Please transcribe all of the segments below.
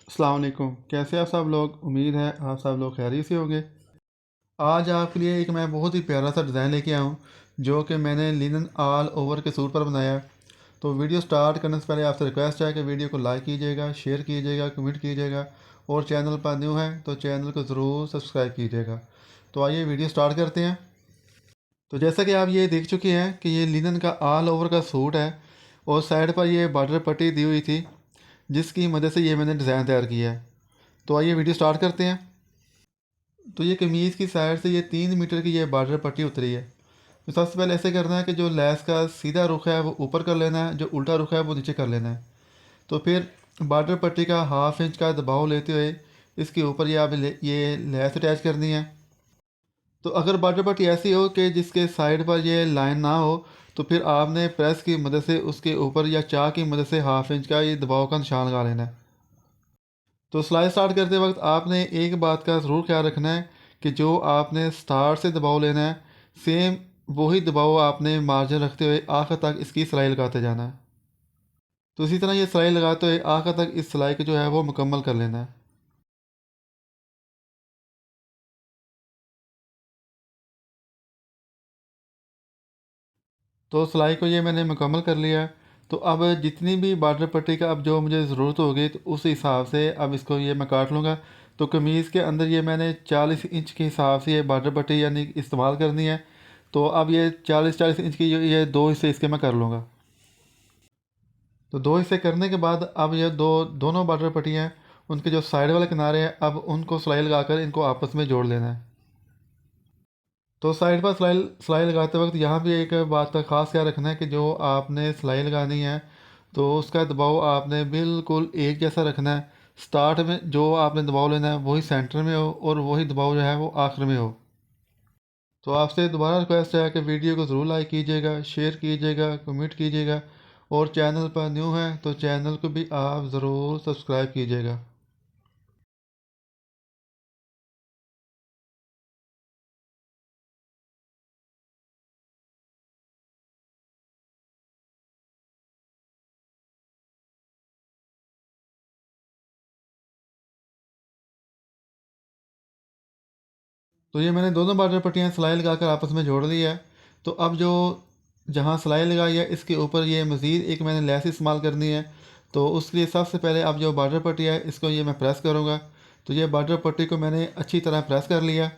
अस्सलाम वालेकुम। कैसे आप सब लोग? उम्मीद है आप सब लोग खैरियत से होंगे। आज आपके लिए एक मैं बहुत ही प्यारा सा डिज़ाइन लेके आया हूँ जो कि मैंने लिनन ऑल ओवर के सूट पर बनाया है। तो वीडियो स्टार्ट करने से पहले आपसे रिक्वेस्ट है कि वीडियो को लाइक कीजिएगा, शेयर कीजिएगा, कमेंट कीजिएगा और चैनल पर न्यू है तो चैनल को ज़रूर सब्सक्राइब कीजिएगा। तो आइए वीडियो स्टार्ट करते हैं। तो जैसा कि आप ये देख चुके हैं कि ये लिनन का ऑल ओवर का सूट है और साइड पर ये बॉर्डर पट्टी दी हुई थी जिसकी मदद से ये मैंने डिज़ाइन तैयार किया है। तो आइए वीडियो स्टार्ट करते हैं। तो ये कमीज़ की साइड से ये 3 मीटर की ये बॉर्डर पट्टी उतरी है। तो सबसे पहले ऐसे करना है कि जो लेस का सीधा रुख है वो ऊपर कर लेना है, जो उल्टा रुख है वो नीचे कर लेना है। तो फिर बॉर्डर पट्टी का 1/2 इंच का दबाव लेते हुए इसके ऊपर ये आप ये लेस अटैच करनी है। तो अगर बॉर्डर पट्टी ऐसी हो कि जिसके साइड पर ये लाइन ना हो तो फिर आपने प्रेस की मदद से उसके ऊपर या चाक की मदद से 1/2 इंच का ये दबाव का निशान लगा लेना है। तो सिलाई स्टार्ट करते वक्त आपने एक बात का ज़रूर ख्याल रखना है कि जो आपने स्टार्ट से दबाव लेना है सेम वही दबाव आपने मार्जिन रखते हुए आखिर तक इसकी सिलाई लगाते जाना है। तो इसी तरह ये सिलाई लगाते हुए आखिर तक इस सिलाई को जो है वो मुकम्मल कर लेना है। तो सिलाई को ये मैंने मुकम्मल कर लिया है। तो अब जितनी भी बॉर्डर पट्टी का अब जो मुझे ज़रूरत होगी तो उस हिसाब से अब इसको ये मैं काट लूँगा। तो कमीज़ के अंदर ये मैंने 40 इंच के हिसाब से ये बॉर्डर पट्टी यानी इस्तेमाल करनी है। तो अब ये 40-40 इंच की ये दो हिस्से इसके मैं कर लूँगा। तो दो हिस्से करने के बाद अब ये दोनों बॉर्डर पट्टियाँ हैं उनके जो साइड वाले किनारे हैं अब उनको सिलाई लगाकर इनको आपस में जोड़ लेना है। तो साइड पर सिलाई सिलाई लगाते वक्त यहाँ भी एक बात का ख़ास ख्याल रखना है कि जो आपने सिलाई लगानी है तो उसका दबाव आपने बिल्कुल एक जैसा रखना है। स्टार्ट में जो आपने दबाव लेना है वही सेंटर में हो और वही दबाव जो है वो आखिर में हो। तो आपसे दोबारा रिक्वेस्ट है कि वीडियो को ज़रूर लाइक कीजिएगा, शेयर कीजिएगा, कमेंट कीजिएगा और चैनल पर न्यू है तो चैनल को भी आप ज़रूर सब्सक्राइब कीजिएगा। तो ये मैंने दोनों बॉर्डर पट्टियाँ सिलाई लगाकर आपस में जोड़ दी है। तो अब जो जहाँ सिलाई लगाई है इसके ऊपर ये मज़ीद एक मैंने लेस इस्तेमाल करनी है। तो उसके लिए सबसे पहले अब जो बॉर्डर पट्टी है इसको ये मैं प्रेस करूँगा। तो ये बॉर्डर पट्टी को मैंने अच्छी तरह प्रेस कर लिया।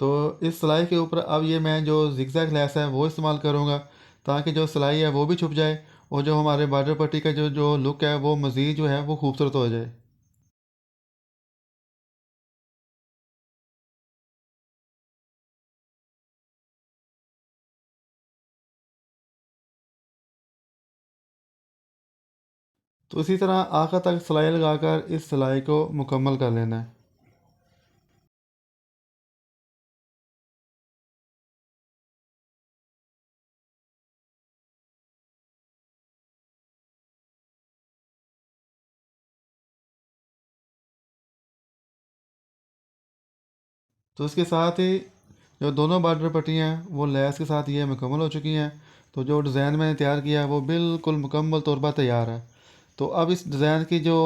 तो इस सिलाई के ऊपर अब ये मैं जो जिगजैग लेस है वो इस्तेमाल करूँगा ताकि जो सिलाई है वो भी छुप जाए और जो हमारे बॉर्डर पट्टी का जो जो लुक है वो मज़ीद जो है वो खूबसूरत हो जाए। तो इसी तरह आखिर तक सिलाई लगाकर इस सिलाई को मुकम्मल कर लेना है। तो इसके साथ ही जो दोनों बॉर्डर पट्टियाँ हैं वो लेस के साथ ये मुकम्मल हो चुकी हैं। तो जो डिज़ाइन मैंने तैयार किया है वो बिल्कुल मुकम्मल तौर पर तैयार है। तो अब इस डिज़ाइन की जो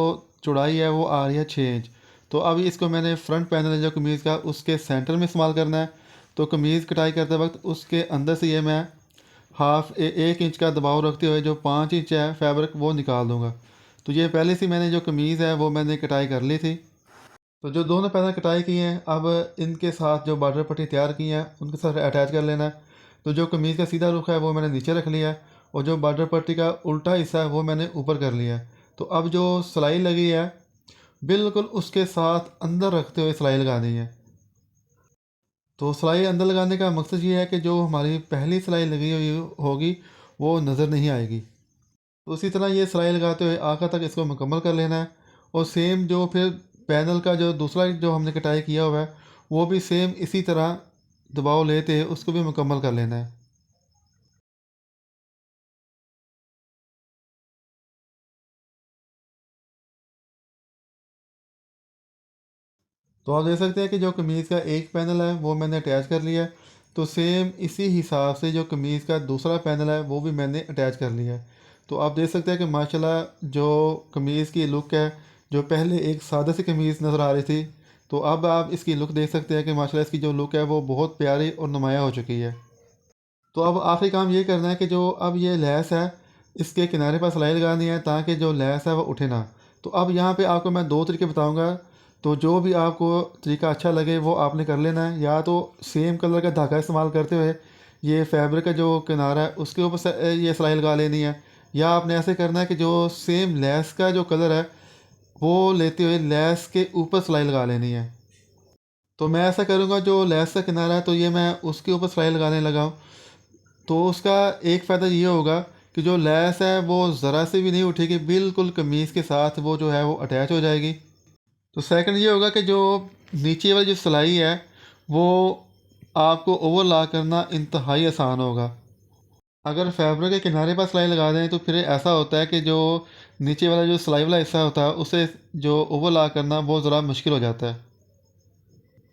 चौड़ाई है वो आ रही है 6 इंच। तो अब इसको मैंने फ्रंट पैनल है जो कमीज़ का उसके सेंटर में इस्तेमाल करना है। तो कमीज़ कटाई करते वक्त उसके अंदर से ये मैं 1/2 इंच का दबाव रखते हुए जो 5 इंच है फैब्रिक वो निकाल दूँगा। तो ये पहले से मैंने जो कमीज़ है वो मैंने कटाई कर ली थी। तो जो दोनों पैनल कटाई की हैं अब इनके साथ जो बॉर्डर पट्टी तैयार की हैं उनके साथ अटैच कर लेना है। तो जो कमीज़ का सीधा रुख है वो मैंने नीचे रख लिया है और जो बॉर्डर पट्टी का उल्टा हिस्सा है वो मैंने ऊपर कर लिया है। तो अब जो सिलाई लगी है बिल्कुल उसके साथ अंदर रखते हुए सिलाई लगानी है। तो सिलाई अंदर लगाने का मकसद ये है कि जो हमारी पहली सिलाई लगी हुई होगी वो नज़र नहीं आएगी। तो उसी तरह ये सिलाई लगाते हुए आखिर तक इसको मुकम्मल कर लेना है। और सेम जो फिर पैनल का जो दूसरा जो हमने कटाई किया हुआ है वो भी सेम इसी तरह दबाव लेते उसको भी मुकम्मल कर लेना है। तो आप देख सकते हैं कि जो कमीज़ का एक पैनल है वो मैंने अटैच कर लिया है। तो सेम इसी हिसाब से जो कमीज़ का दूसरा पैनल है वो भी मैंने अटैच कर लिया है। तो आप देख सकते हैं कि माशाल्लाह जो कमीज़ की लुक है जो पहले एक सादा सी कमीज़ नज़र आ रही थी, तो अब आप इसकी लुक देख सकते हैं कि माशाल्लाह इसकी जो लुक है वो बहुत प्यारी और नुमाया हो चुकी है। तो अब आखिरी काम ये करना है कि जो अब ये लैस है, इसके किनारे पर सिलाई लगानी है ताकि जो लैस है वो उठे ना। तो अब यहाँ पे आपको मैं 2 तरीके बताऊँगा, तो जो भी आपको तरीका अच्छा लगे वो आपने कर लेना है। या तो सेम कलर का धागा इस्तेमाल करते हुए ये फैब्रिक का जो किनारा है उसके ऊपर से ये सिलाई लगा लेनी है, या आपने ऐसे करना है कि जो सेम लैस का जो कलर है वो लेते हुए लैस के ऊपर सिलाई लगा लेनी है। तो मैं ऐसा करूँगा, जो लैस का किनारा है तो ये मैं उसके ऊपर सिलाई लगाने लगा हूँ। तो उसका एक फ़ायदा ये होगा कि जो लैस है वो ज़रा से भी नहीं उठेगी, बिल्कुल कमीज़ के साथ वो जो है वो अटैच हो जाएगी। तो सेकंड ये होगा कि जो नीचे वाली जो सिलाई है वो आपको ओवरलॉक करना इंतहाई आसान होगा। अगर फैब्रिक के किनारे पर सिलाई लगा दें तो फिर ऐसा होता है कि जो नीचे वाला जो सिलाई वाला हिस्सा होता है उसे जो ओवरलॉक करना बहुत ज़रा मुश्किल हो जाता है।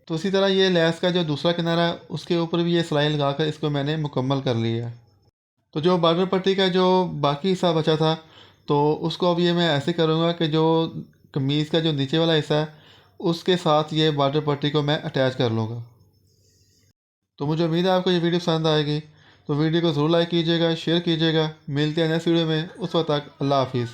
तो इसी तरह ये लेस का जो दूसरा किनारा है उसके ऊपर भी ये सिलाई लगाकर इसको मैंने मुकम्मल कर लिया है। तो जो बॉर्डर पट्टी का जो बाकी हिस्सा बचा था, तो उसको अब ये मैं ऐसे करूँगा कि जो कमीज़ का जो नीचे वाला हिस्सा है उसके साथ ये बॉर्डर पट्टी को मैं अटैच कर लूँगा। तो मुझे उम्मीद है आपको ये वीडियो पसंद आएगी। तो वीडियो को ज़रूर लाइक कीजिएगा, शेयर कीजिएगा। मिलते हैं नेक्स्ट वीडियो में, उस वक्त तक अल्लाह हाफिज़।